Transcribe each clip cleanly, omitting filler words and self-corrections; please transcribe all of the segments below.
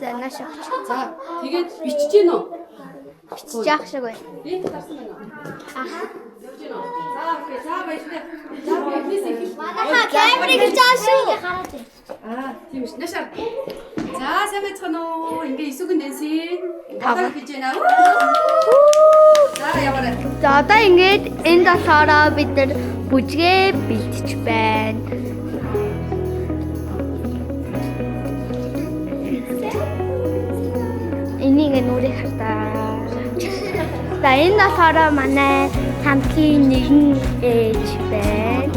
За нааш. За тэгээд бичиж гин үү? Бичиж яах шиг байна. Би тарсан байна. Аха. Явж гин үү? За окей. За баярлалаа. За эхнээс эхэл. Манайха камерыг хийж байгаа шүү. Тийм ш. Нашаар. За сайн байцгаана уу? Ингээ исүгэн дэнсийн. Таваа хийж байна. За яваарай. За одоо ингээд энэ дасаараа бид нар бүжгээ бэлтэж байна. Энийг нүрийг хартаа. За энэ дасаараа манай хамтгийн нэгэн ээж байна.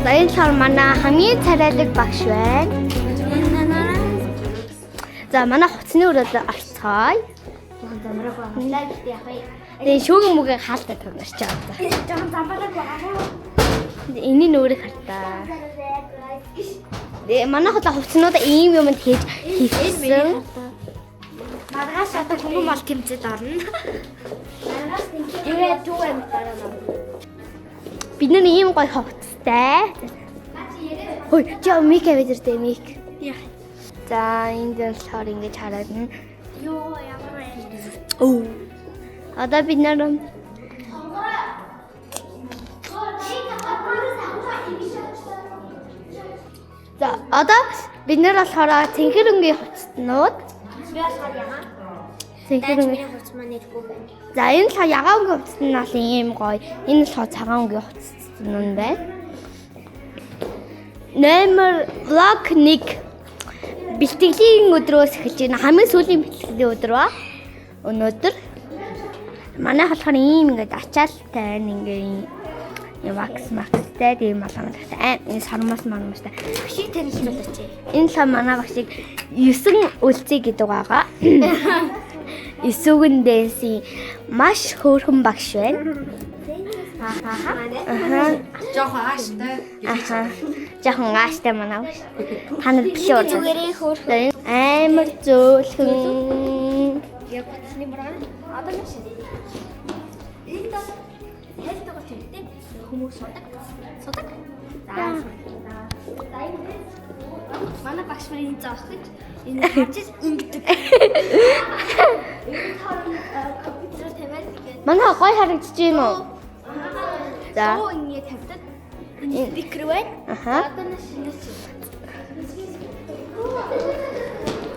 За энэ сар манай хамгийн царайлаг багш байна. За манай хуцсны өрөөд орцгоё. Тэгээ шүүгэн мүгээ хаалтаа тавьнаш чаа. Жохон замбараг байгаа. Энийг нүрийг хартаа. Манай хотоо хувцснуудаа ийм юмд хийж хийсэн. Маргааш одоо хүмүүс мал тэмцээд орно. Маргааш тэгээ түг юм дараа. Бид нар ийм гоё хувцастай. Хөөе, чи мик авэдэртэй мик. Яа. За энэ дэслэр ингэж хараад нь. Йоо ямар байна. Оо. Одоо бид нар За одоо бид нар болохоор цэнхэрэнгийн хувцснууд. Би болохоор ягаа. Цэнхэрэнгийн хувцс маань нэхгүй байна. За энэ болохоор ягаангийн хувцс нь бол ийм гоё. Энэ болохоор цагаангийн хувцс нь байна. Номер блок 1 бэлтгэлийн өдрөөс эхэлж байна. Хамгийн сүүлийн бэлтгэлийн өдөр ба өнөөдөр манай болохоор ийм ингээд ачаалтай байна. Ингээд вакс макстай тийм боломжтой. Энэ сармас мармастай. Багшийг танилцуулаач. Энэ сар манай багшийг 9 үлцэг гэдэг байгаа. Исүгэн дэнсийн маш хөөрхөн багш байна. Жохон ааштай. Жохон ааштай манай багш. Та нар бишээ зүгээр хөөрхөн. Амар зөөлхөн. Яг батсны мөрөө. Одоо маш шээ. Энэ хэлдэг тийм хүмүүс судаг. За. Манай багш маань заах гэж энэ хажиж ингэдэг. Компьютер тавиад тэгээд манай гой харагдаж байна уу? За. Ингэ тавьдаг. Энэ спикер байна. Одоо нэш.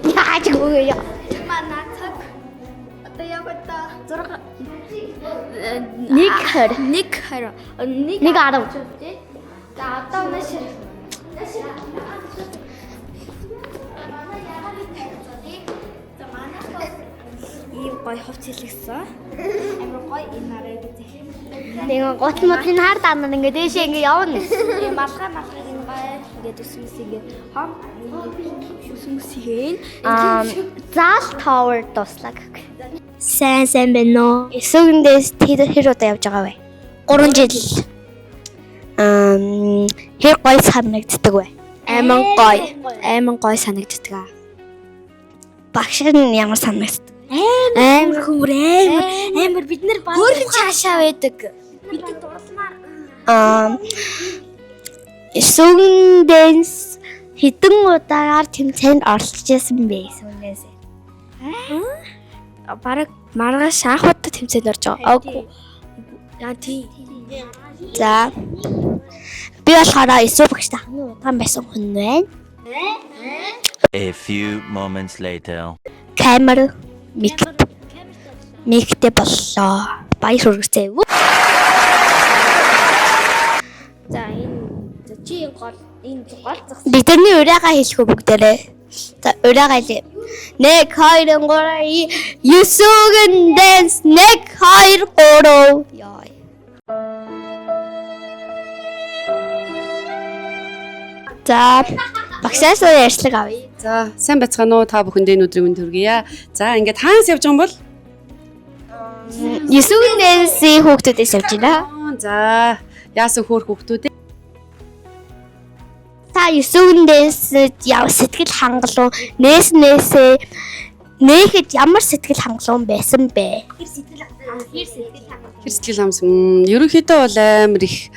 Яаж гоо яа. Манай цаг. Одоо яг одоо 1:10. За одоо нэш. Ийм гоё хувц хэлсэн. Амар гоё энэ нарыг үзэх. Тэгээ гутал модлын хар данаа ингээ дээшээ ингээ явна. Тэгээ малгай энэ гоё ингээ төсмөс ингээ хом шүсмөсийн зал товер дуслаа гэх. Сайн байна уу? Эсвэгэндээс хэр удаа явж байгаа вэ? 3 жил. Хэр гоё санагддаг вэ? Амар гоё санагддаг. Багш нь ямар санагддаг? Амар хөмөр амар бид нар хөөрхөн цаашаа байдаг. Бид дуулмаар эсвэгэндээс хэдэн удаагаар тэмцээнд оролцож байсан бэ эсвэгэндээс? Бараг маргааш анх удаа тэмцээнд орж байгаа. Яа тий. За. Би болохоор эсвэ багштай хамгийн удаан байсан хүн байна. A few moments later. Камер миктэй боллоо. Баяр хүргэцээ. За энэ чи гол зогсоо. Бидний урайгаа хэлэх үү бүгдээрээ. За урайгаа хэлээ. 1 2 3 Юсүгэн дэнс 1 2 3. Яа. За багшаас ярьслаг авъя. За сайн байцгаана уу? Та бүхэндээ өнөөдрийн мэнд хүргье. За ингээд хаанаас явж байгаа юм бол? Юсүгэн дэнсийн хүүхдүүдээс явж байна. За яасан хөөх хүүхдүүд? Та Юсүгэн дэнсэд яв сэтгэл хангалуун нээхэд ямар сэтгэл хангалуун байсан бэ? Хэр сэтгэл хангасан? Ерөнхийдөө бол амар их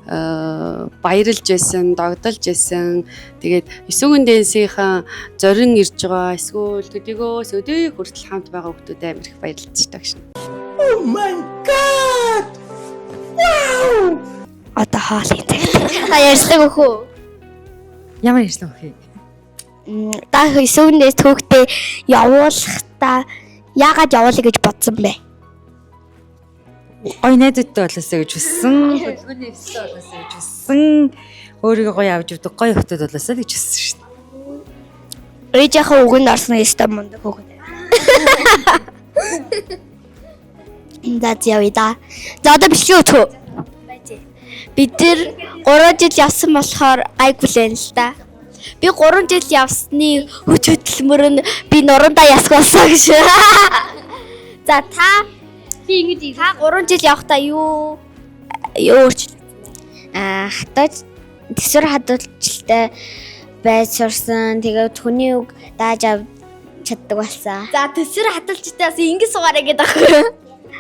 баярлж байсан, догдолж байсан. Тэгээд эсвүүгийн дэнсийнхэн зорин ирж байгаа эсвэл төдийгөөс өдөө хүртэл хамт байгаа хүмүүст амар их баярлж байгаа шин. Oh my god! Wow! Одоо хаалын цагт. Та ярьсан үхүү. Ямар ярьсан вэ? Та эсвүүгнээс түүхтэй явуулахдаа яагаад явуулъя гэж бодсон бэ? Гой найзуудтай болоосаа гэж хүссэн. Хөлгөөний эстэй болоосаа гэж хүссэн. Өөрийгөө гоё авч явдаг гоё хүмүүс болоосаа гэж хүссэн шүү дээ. Ээжийнхээ үгэнд орсон ёстой мундаг хүүхэд. За явъя да. За одоо бэлгийн өтгөө. Бид нэр 3 жил явсан болохоор айгуулэн л да. Би 3 жил явсны хүч хөдөлмөр нь би нурандаа ясгуулсан гэж. За та ингэж та 3 жил явахдаа юу өөрчлөлт? Хатаж төсвөр хадгалтай байж сурсан. Тэгээд хүний үг дааж авч чаддаг болсон. За төсвөр хадгалтай бас ингэж суугаарай гэдэг аахгүй.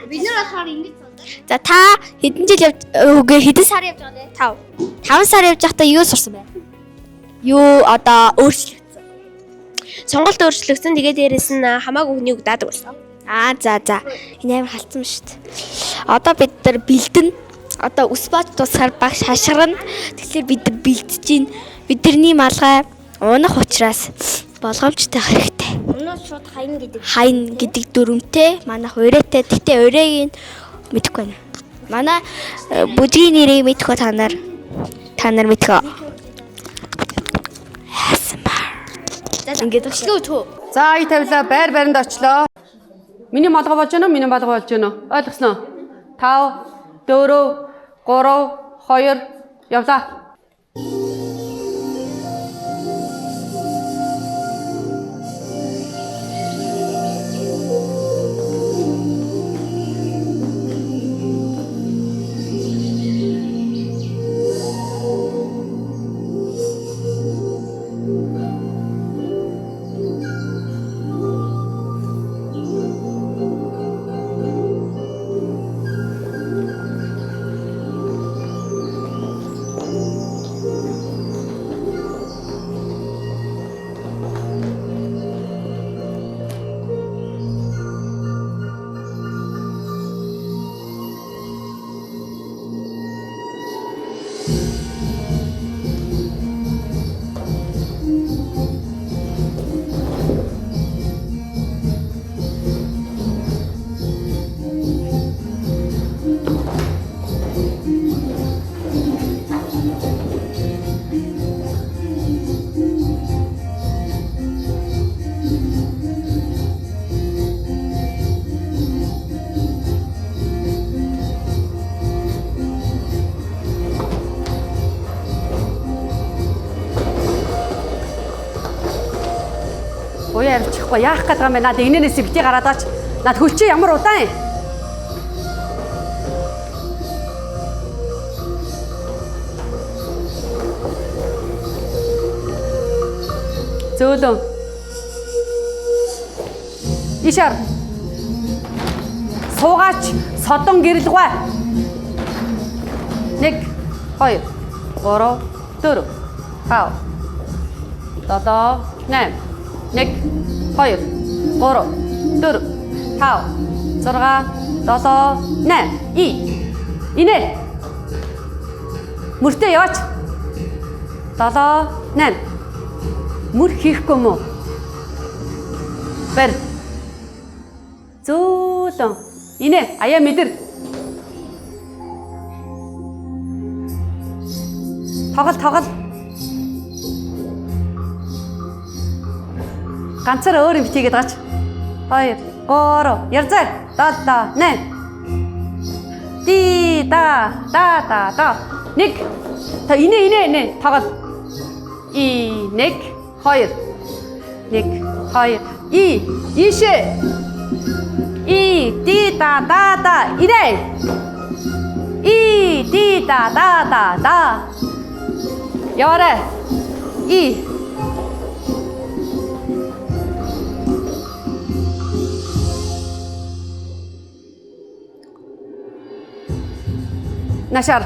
Бид нар болохоор ингэж суудаг. За та хэдэн жил явж хэдэн сар явж байгаа вэ? 5 сар явж байхдаа юу сурсан бэ? Юу одоо өөрчлөгдсөн? Сонголт өөрчлөгдсөн. Тэгээд дээрэс нь хамаагүй хүний үг даадаг болсон. За. Энэ амар халтсан шүү дээ. Одоо бид нар бэлдэн. Одоо ус бач тусахаар багш хашгирна. Тэгэхээр бид нар бэлдэж гин. Бидний малгай унах учраас болгоомжтой хэрэгтэй. Унах шууд хайн гэдэг дүрмтэй. Манай урайтай. Гэтэ урайг мэдэхгүй байна. Манай бүжгийн нэрийг мэдэхгүй та нар мэдэхгүй. Ингээд өчлөө төө. За ий тавилаа байр байранд очлоо. Миний малгай болж байна уу? Миний малгай болж байна уу? Ойлгосноо? 5 4 3 2 явлаа. Буяа авчихгүй яах гээд байгаа юм бэ? Наад инээнээс бити гараад аач. Наад хөлчөө ямар удаан юм? Зөөлөн. Ишар. Суугаач содон гэрэлгүй. 1 2 3 4 5 7 8 1 2 3 4 5 6 7 8 инээ мөртөө яваач 7 8 мөр хийхгүй юм уу бэр зөөлөн инээ аяа мэдэр тоглол ганцаар өөр юм битийгээд гаач 2 3 ярзаа 7 8 ди да 1 та инээ тоглол 1 2 1 2 이슈 이디다다다 이래 이디다다다다 여래 이 나샤르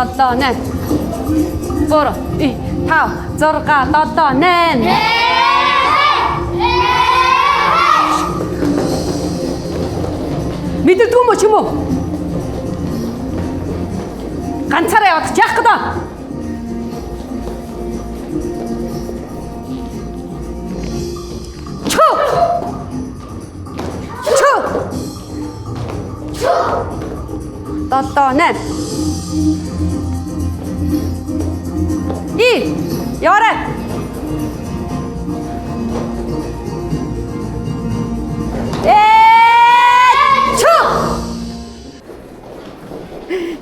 8 3 5 6 7 8 Мэдэрдгүй мө ч юм уу? Ганцаараа явах яах гэдэг? Чөө! 7 8 яваарай.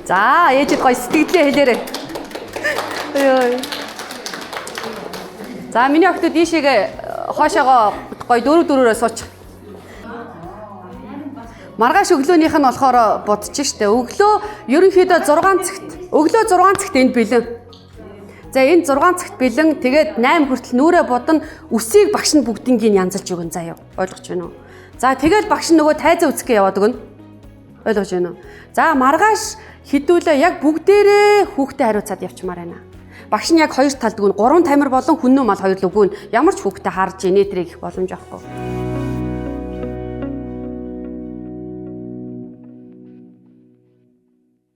За, ээжид гоё сэтгэлдээ хэлээрэй. Ой. За, миний охтууд ийшээгээ хоошоогоо гоё дөрөв сууч. Маргааш өглөөнийх нь болохоор будчих штэ. Өглөө ерөнхийдөө 6 цагт. Өглөө 6 цагт энд бэлэн. За, энэ 6 цагт бэлэн. Тэгээд 8 хүртэл нүрээ бодно. Үсийг багш нь бүгднийг янзалж өгөн заяа. Ойлгож байна уу? За, тэгэл багш нь нөгөө тайзаа үзэхгээ яваад өгнө. Ойлгож байна уу? За, маргааш хідүүлээ яг бүгдээрээ хүүхдэд хариуцаад явчмаар байна. Багш нь яг хоёр талд өгнө. 3 тамир болон хүннүү мал хоёр л үгүй. Ямар ч хүүхдэд харж инээтрийг их боломж авахгүй.